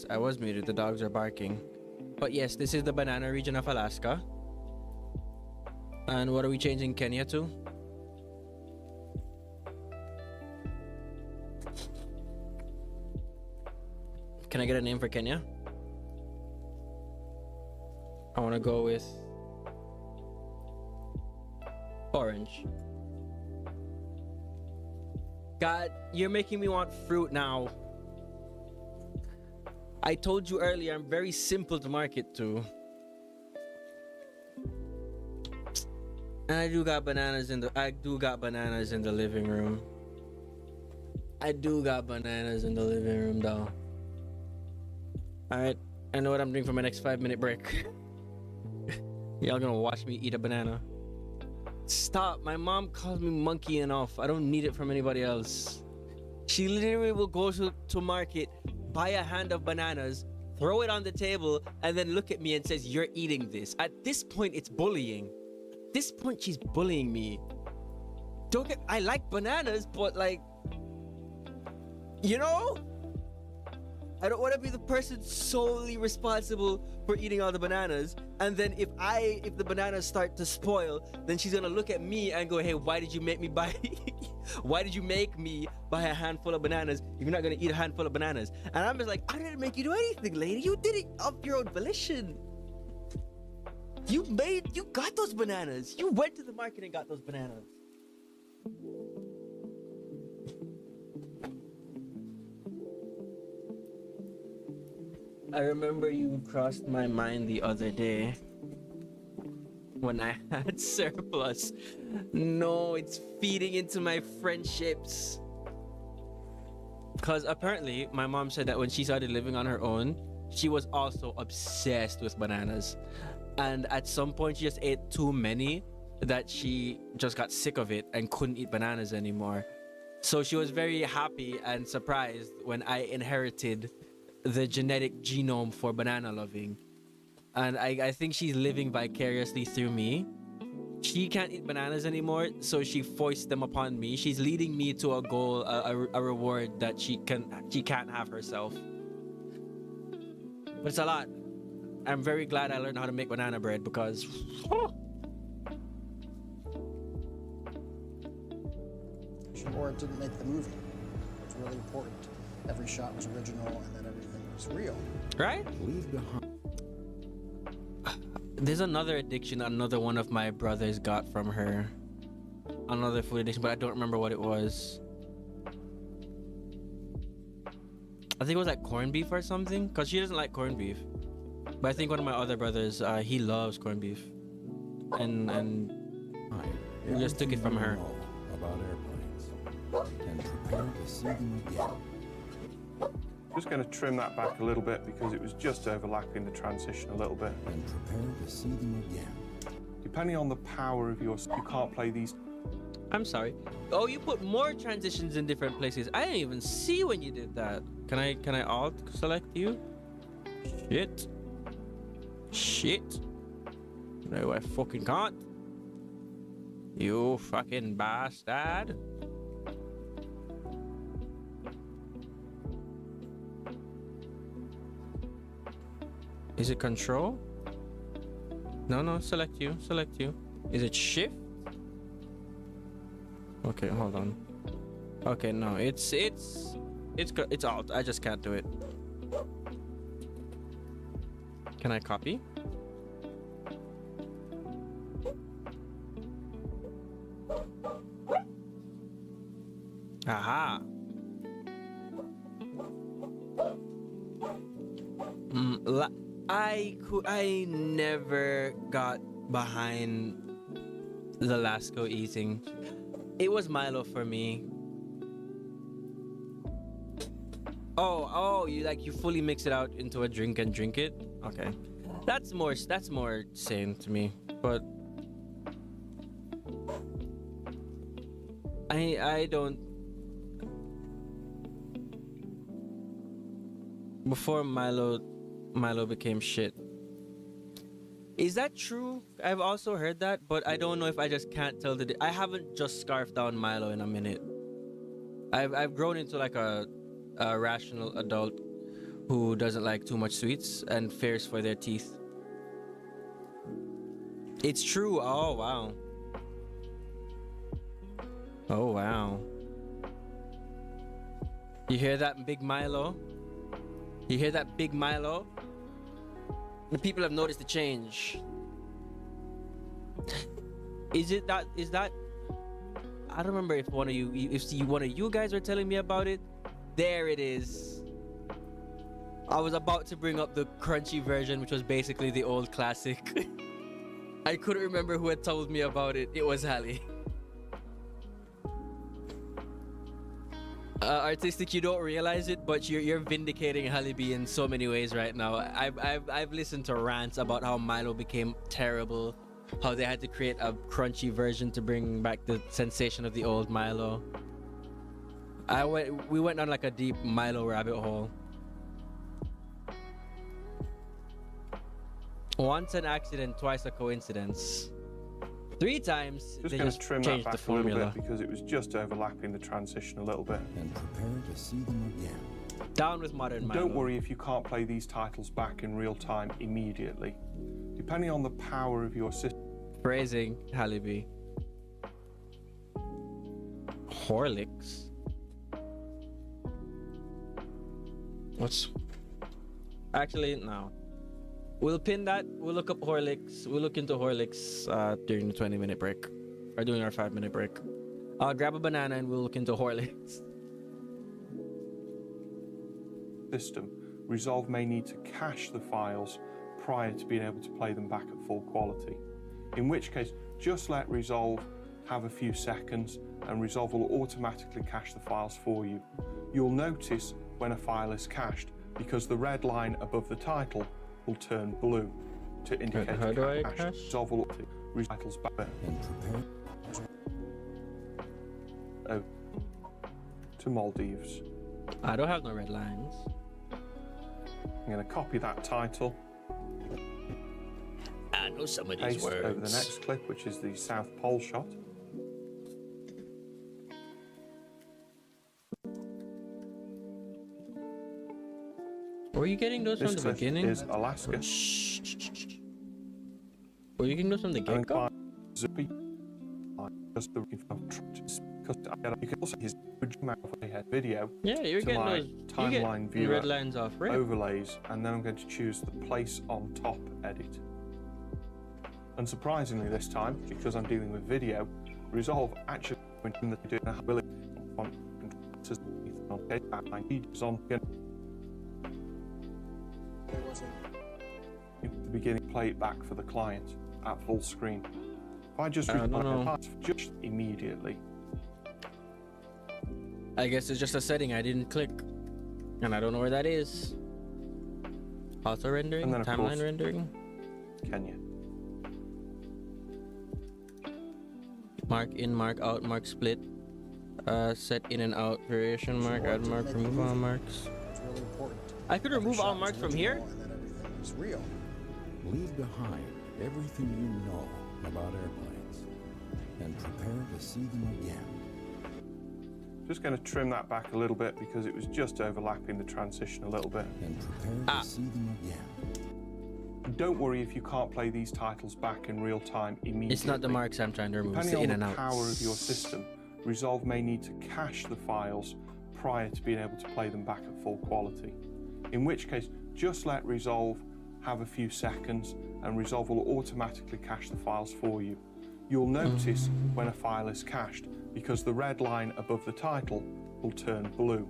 I was muted. The dogs are barking. But yes, this is the banana region of Alaska. And what are we changing Kenya to? Can I get a name for Kenya? I want to go with orange. God, you're making me want fruit now. I told you earlier, I'm very simple to market to. And I do got bananas in the living room. I do got bananas in the living room though. Alright, I know what I'm doing for my next 5-minute break. Y'all gonna watch me eat a banana. Stop, my mom calls me monkey enough. I don't need it from anybody else. She literally will go to market, buy a hand of bananas, throw it on the table, and then look at me and says, "You're eating this." At this point, it's bullying. At this point, she's bullying me. I like bananas, but like, you know? I don't want to be the person solely responsible for eating all the bananas. And then if the bananas start to spoil, then she's gonna look at me and go, "Hey, why did you make me buy a handful of bananas if you're not gonna eat a handful of bananas?" And I'm just like, "I didn't make you do anything, lady. You did it of your own volition. You got those bananas. You went to the market and got those bananas." I remember you crossed my mind the other day when I had surplus. No, it's feeding into my friendships. Because apparently my mom said that when she started living on her own, she was also obsessed with bananas. And at some point she just ate too many that she just got sick of it and couldn't eat bananas anymore. So she was very happy and surprised when I inherited the genetic genome for banana loving. And I think she's living vicariously through me. She can't eat bananas anymore, so she foists them upon me. She's leading me to a goal, a reward that she can't have herself. But it's a lot. I'm very glad I learned how to make banana bread because Or it didn't make the movie. It's really important. Every shot was original and that everything was real. right? leave behind. There's another addiction another one of my brothers got from her. Another food addiction, but I don't remember what it was. I think it was like corned beef or something, because she doesn't like corned beef. But I think one of my other brothers, he loves corned beef. And we just took it from her. About airplanes and prepare to see them again. Just going to trim that back a little bit because it was just overlapping the transition a little bit. And prepare to see them again. Depending on the power of your, you can't play these. I'm sorry. Oh, you put more transitions in different places. I didn't even see when you did that. Can I alt select you? Shit. No, I fucking can't. You fucking bastard. Is it control? No, select you. Is it shift? Okay, hold on. Okay, no, it's alt. I just can't do it. Can I copy? Aha. I never got behind the Lasco eating. It was Milo for me. Oh, you fully mix it out into a drink and drink it? Okay. That's more sane to me. But I don't. Before Milo became shit. Is that true? I've also heard that, but I don't know if I just can't tell I haven't just scarfed down Milo in a minute. I've grown into like a rational adult who doesn't like too much sweets and fears for their teeth. It's true. Oh wow. Oh wow. You hear that, Big Milo? You hear that, Big Milo? The people have noticed the change. Is that I don't remember if one of you guys were telling me about it. There it is. I was about to bring up the crunchy version, which was basically the old classic. I couldn't remember who had told me about it. It was Hallie. Artistic, you don't realize it, but you're vindicating Halle B in so many ways right now. I've listened to rants about how Milo became terrible, how they had to create a crunchy version to bring back the sensation of the old Milo. We went on like a deep Milo rabbit hole. Once an accident, twice a coincidence. 3 times Just they going just to trim that changed back the formula. a little bit because it was just overlapping the transition a little bit. And prepare to see them again. Down with modern Milo. Don't worry if you can't play these titles back in real time immediately. Depending on the power of your system. Phrasing, Halle B. Horlicks. What's... Actually, no. We'll pin that. We'll look up Horlicks. We'll look into Horlicks during the 20-minute break. Or during our 5-minute break. I'll grab a banana and we'll look into Horlicks. System, Resolve may need to cache the files prior to being able to play them back at full quality. In which case, just let Resolve have a few seconds and Resolve will automatically cache the files for you. You'll notice when a file is cached because the red line above the title will turn blue to indicate How do I cache. cache? Resolve will titles back And prepare. to Maldives. I don't have no red lines. I'm going to copy that title, I know some of these paste words. over the next clip, which is the South Pole shot. Were you getting those This from the clip beginning? is Alaska. Shh. Were you getting those from the get-go? Zippy. Just looking for because you can also use video Yeah, you're to getting my those. You timeline get viewer red lines off, right? overlays, and then I'm going to choose the place on top edit. Unsurprisingly this time, because I'm dealing with video, Resolve actually went in the ability on There wasn't. At the beginning, play it back for the client at full screen. If I just just immediately. I guess it's just a setting I didn't click, and I don't know where that is. Auto rendering, And then, of course, timeline rendering, Can you? mark in, mark out, mark split, set in and out, variation mark, add mark, remove all marks. It's really important. I could remove all marks from here. And that everything was real. Leave behind everything you know about airplanes and prepare to see them again. Just going to trim that back a little bit because it was just overlapping the transition a little bit. And prepare to see them again. Don't worry if you can't play these titles back in real time immediately. It's not the marks I'm trying to remove, it's Depending the on in the and out. power of your system, Resolve may need to cache the files prior to being able to play them back at full quality. In which case, just let Resolve have a few seconds and Resolve will automatically cache the files for you. You'll notice when a file is cached because the red line above the title will turn blue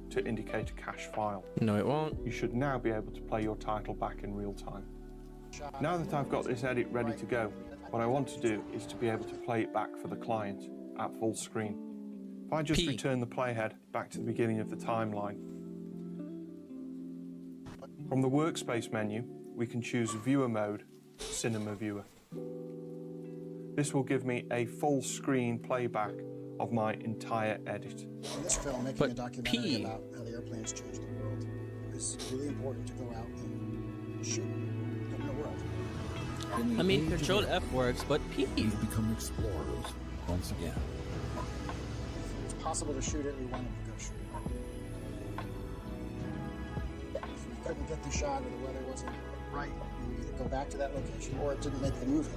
to indicate a cache file. No, it won't. You should now be able to play your title back in real time. Now that I've got this edit ready to go, what I want to do is to be able to play it back for the client at full screen. If I just P. return the playhead back to the beginning of the timeline. From the workspace menu, we can choose Viewer Mode, Cinema Viewer. This will give me a full screen playback of my entire edit. In this film, making But a documentary P. about how the airplanes changed the world, it was really important to go out and shoot the real world. In the I mean, age of Control airplanes, F works, but P. we've become explorers once again. If it's possible to shoot it, we wanted to go shoot it. If we couldn't get the shot or the weather wasn't right, we would either go back to that location or it didn't make the movie.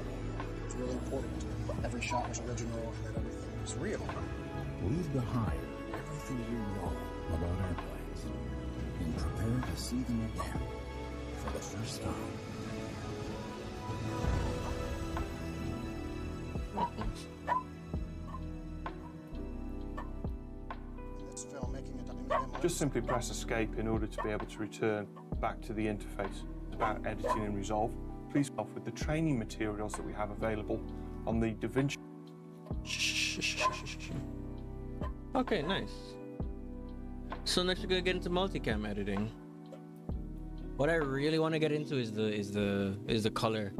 It's really important. Every shot was original and that everything was real. Leave behind everything you know about airplanes and prepare to see them again for the first time. In this film, making a documentary. Just simply press Escape in order to be able to return back to the interface. It's about editing in Resolve. Please off with the training materials that we have available on the DaVinci. Okay, nice. So next we're gonna get into multicam editing. What I really want to get into is the color,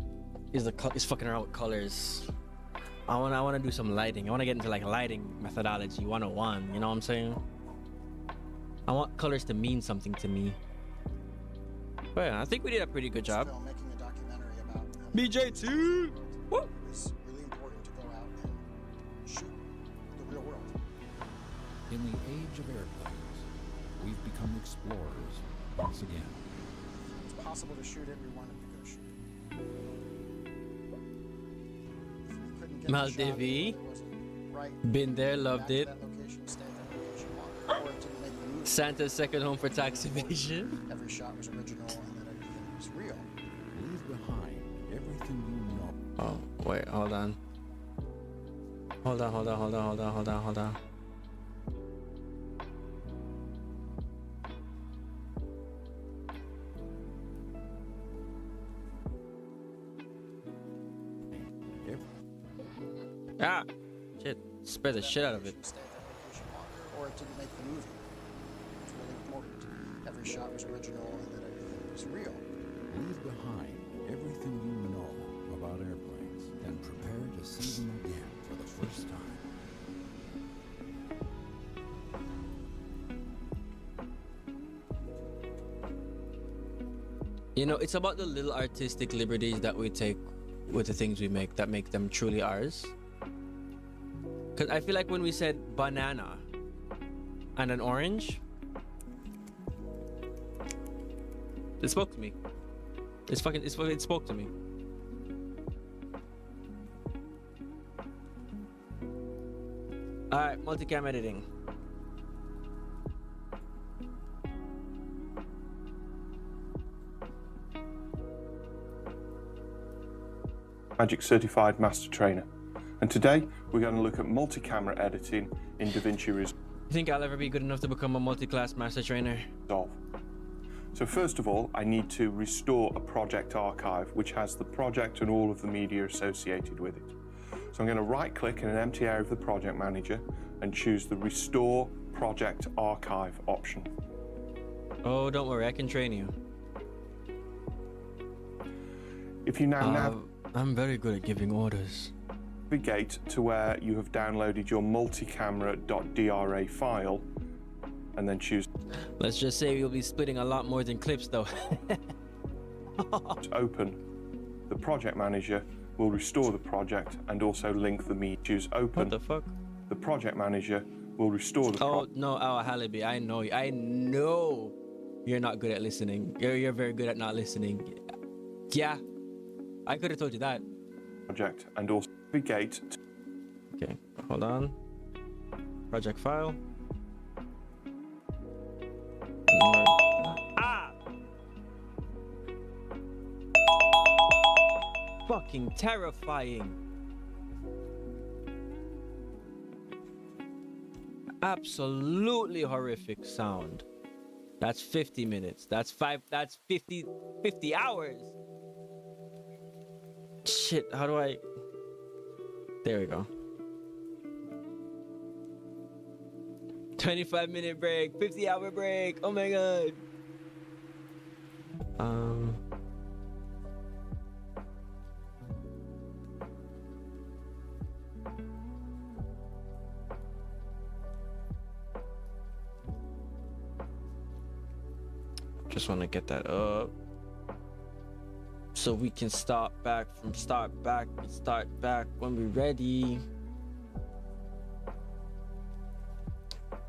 is fucking around with colors. I wanna do some lighting. I wanna get into like lighting methodology 101. You know what I'm saying? I want colors to mean something to me. But yeah, I think we did a pretty good job. Film, making a documentary about how the BJ2. Woo! It was really important to go out and shoot the real world. In the age of airplanes, we've become explorers once again. If it's possible to shoot it, we wanted to go shoot it. If we couldn't get the shot, Maldivi. or it wasn't right, Been there, back loved to it. that location, stay at that location longer, or it didn't make the movie. Santa's second home for tax evasion. Every shot was original and that everything was real. Leave behind everything you know. Oh, wait, hold on. Hold on. Ah! Shit. Spread the shit out of it. Stay at that location longer, or it didn't make the movie. It's really important. Every shot was original and that everything was real. Leave behind everything you know about airplanes and prepare to see them again for the first time. You know, it's about the little artistic liberties that we take with the things we make that make them truly ours. Because I feel like when we said banana and an orange, it spoke to me. It spoke to me. Alright, multicam editing. Magic Certified Master Trainer. And today we're going to look at multi-camera editing in DaVinci You think I'll ever be good enough to become a multi-class master trainer? Resolve. So first of all, I need to restore a project archive, which has the project and all of the media associated with it. So I'm going to right click in an empty area of the project manager and choose the Restore Project Archive option. Oh, don't worry, I can train you. If you now I'm very good at giving orders. navigate to where you have downloaded your multicamera.dra file and then choose Let's just say you'll be splitting a lot more than clips, though. to open, the project manager will restore the project and also link the media. Choose open. What the fuck? The project manager will restore the Oh no, Halaby, I know you're not good at listening. You're very good at not listening. Yeah, I could have told you that. project and also navigate to Okay, hold on. Project file. Ah! Fucking terrifying. Absolutely horrific sound. That's 50 minutes. That's 50 hours. Shit, how do I... There we go. 25-minute break, 50-hour break. Oh my god. Just want to get that up so we can start back when we're ready.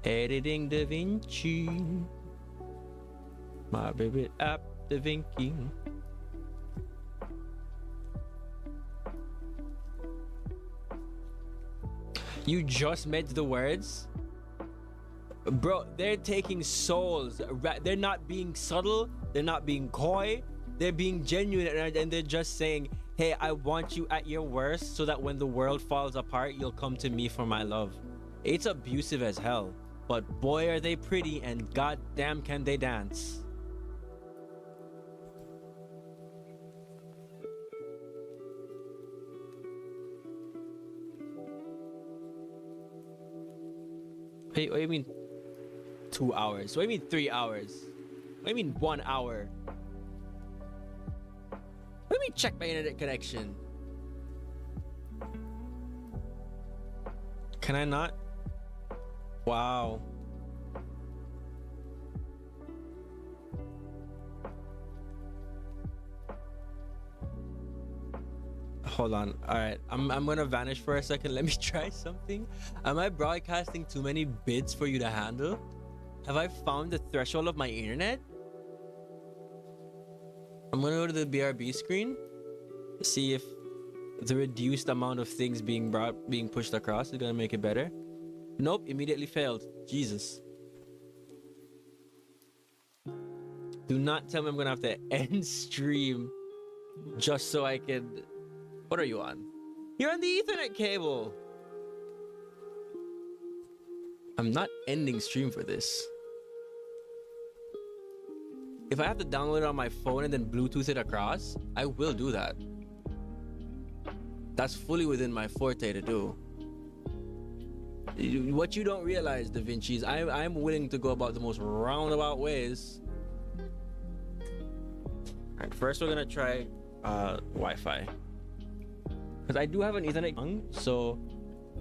Editing DaVinci, my favorite app, DaVinci. You just made the words? Bro, they're taking souls. They're not being subtle. They're not being coy. They're being genuine, and they're just saying, hey, I want you at your worst so that when the world falls apart, you'll come to me for my love. It's abusive as hell, but boy, are they pretty, and goddamn can they dance. Wait, what do you mean 2 hours? What do you mean 3 hours? What do you mean 1 hour? Let me check my internet connection. Can I not? Wow. Hold on. All right, I'm gonna vanish for a second. Let me try something. Am I broadcasting too many bits for you to handle? Have I found the threshold of my internet? I'm gonna go to the BRB screen, see if the reduced amount of things being pushed across is gonna make it better. Nope, immediately failed. Jesus. Do not tell me I'm gonna have to end stream just so I can... What are you on? You're on the Ethernet cable. I'm not ending stream for this. If I have to download it on my phone and then Bluetooth it across, I will do that. That's fully within my forte to do. What you don't realize, DaVinci, is I'm willing to go about the most roundabout ways. Alright, first we're gonna try Wi-Fi. Because I do have an Ethernet, so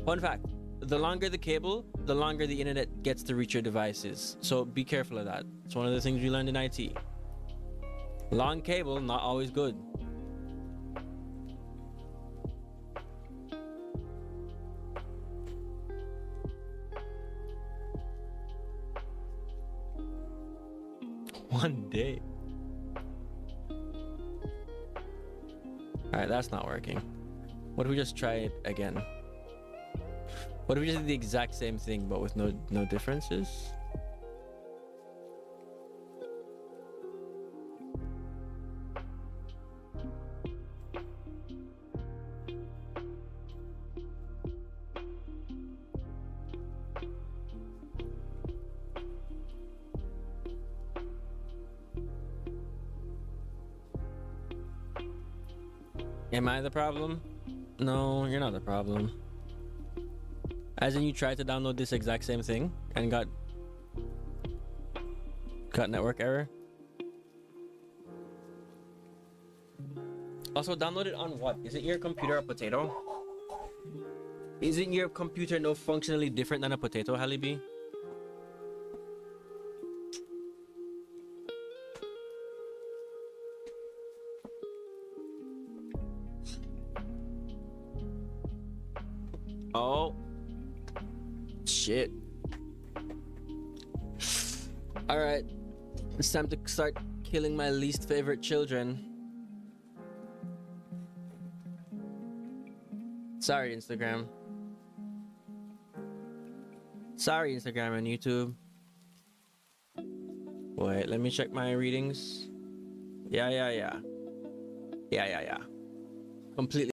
fun fact, the longer the cable, the longer the internet gets to reach your devices. So be careful of that. It's one of the things we learned in IT. Long cable, not always good. One day. All right, that's not working. What if we just try it again? What if we just did the exact same thing but with no differences? Am I the problem? No, you're not the problem. As in, you tried to download this exact same thing and got network error. Also, download it on what? Isn't your computer a potato? Isn't your computer no functionally different than a potato, Halle B? Oh. Shit. Alright. It's time to start killing my least favorite children. Sorry, Instagram. Sorry, Instagram and YouTube. Wait, let me check my readings. Yeah. Completely.